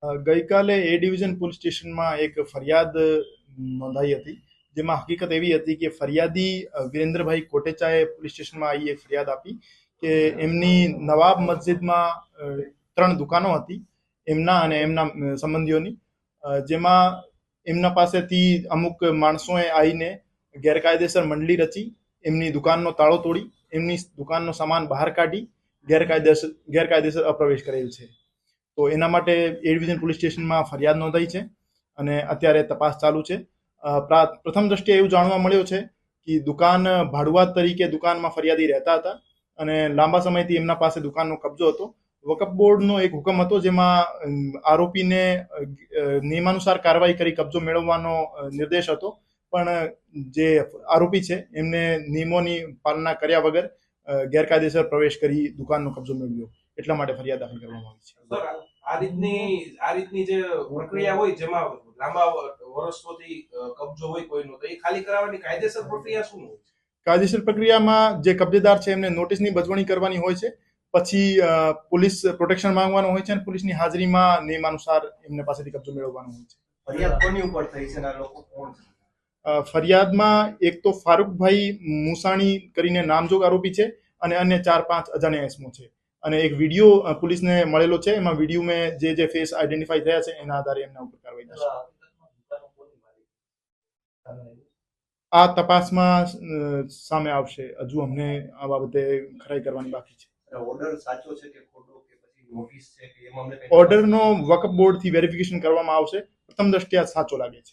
ગઈકાલે એ division police સ્ટેશનમાં એક ફરિયાદ નોંધાઈ હતી, જેમાં હકીકત એવી હતી કે ફરિયાદી વિરેન્દ્રભાઈ કોટેચાએ પોલીસ સ્ટેશનમાં આવી એક ફરિયાદ આપી કે એમની નવાબ મસ્જિદમાં 3 દુકાનો હતી એમના અને એમના સંબંધીઓની, જેમાં એમના પાસેથી અમુક માણસોએ આવીને ગેરકાયદેસર મંડળી રચી, એમની દુકાનનો તાળો તોડી, એમની દુકાનનો સામાન બહાર કાઢી ગેરકાયદેસર અપ્રવેશ કરેલ છે. તો એના માટે એ ડિવિઝન પોલીસ સ્ટેશનમાં ફરિયાદ નોંધાઈ છે અને અત્યારે તપાસ ચાલુ છે. પ્રથમ દ્રષ્ટિએ એવું જાણવા મળ્યું છે કે દુકાન ભાડુઆત તરીકે દુકાનમાં ફરિયાદી રહેતા હતા અને લાંબા સમયથી એમના પાસે દુકાનનો કબજો હતો. વકફ બોર્ડનો એક હુકમ હતો જેમાં આરોપીને નિયમાનુસાર કાર્યવાહી કરી કબજો મેળવવાનો નિર્દેશ હતો, પણ જે આરોપી છે એમને નિયમોની પાલના કર્યા વગર ગેરકાયદેસર પ્રવેશ કરી દુકાનનો કબજો મેળવ્યો, એટલા માટે ફરિયાદ દાખલ કરવામાં આવી છે. આ રીતની જે પ્રક્રિયા હોય જેમાં લાંબા વર્ષોથી કબજો હોય કોઈનો, તો એ ખાલી કરાવવાની કાયદેસર પ્રક્રિયા શું હોય? કાયદેસર પ્રક્રિયામાં જે કબજેદાર છે એમને નોટિસની બજવણી કરવાની હોય છે, પછી પોલીસ પ્રોટેક્શન માંગવાનું હોય છે અને પોલીસની હાજરીમાં નિયમાનુસાર એમને પાસેથી કબજો મેળવવાનો હોય છે. ફરિયાદ કોની ઉપર થઈ છે અને આ લોકો કોણ છે? ફરિયાદમાં એક તો ફારૂકભાઈ મુસાણી કરીને નામજોગ આરોપી છે અને અન્ય 4-5 અજાણ્યા ઇસમો છે. અને એક વિડીયો પોલીસને મળેલો છે, એમાં વિડીયોમાં જે ફેસ આઈડેન્ટિફાઈ થયા છે એના આધારે એમના ઉપર કાર્યવાહી થશે. આ તપાસમાં સામે આવશે. હજુ અમને આ બાબતે ખરાઈ કરવાની બાકી છે. ઓર્ડર સાચો છે કે ખોટો, કે પછી નોટિસ છે કે એમાં ઓર્ડરનો વકફ બોર્ડથી વેરિફિકેશન કરવામાં આવશે. પ્રથમ દ્રષ્ટિએ સાચો લાગે છે.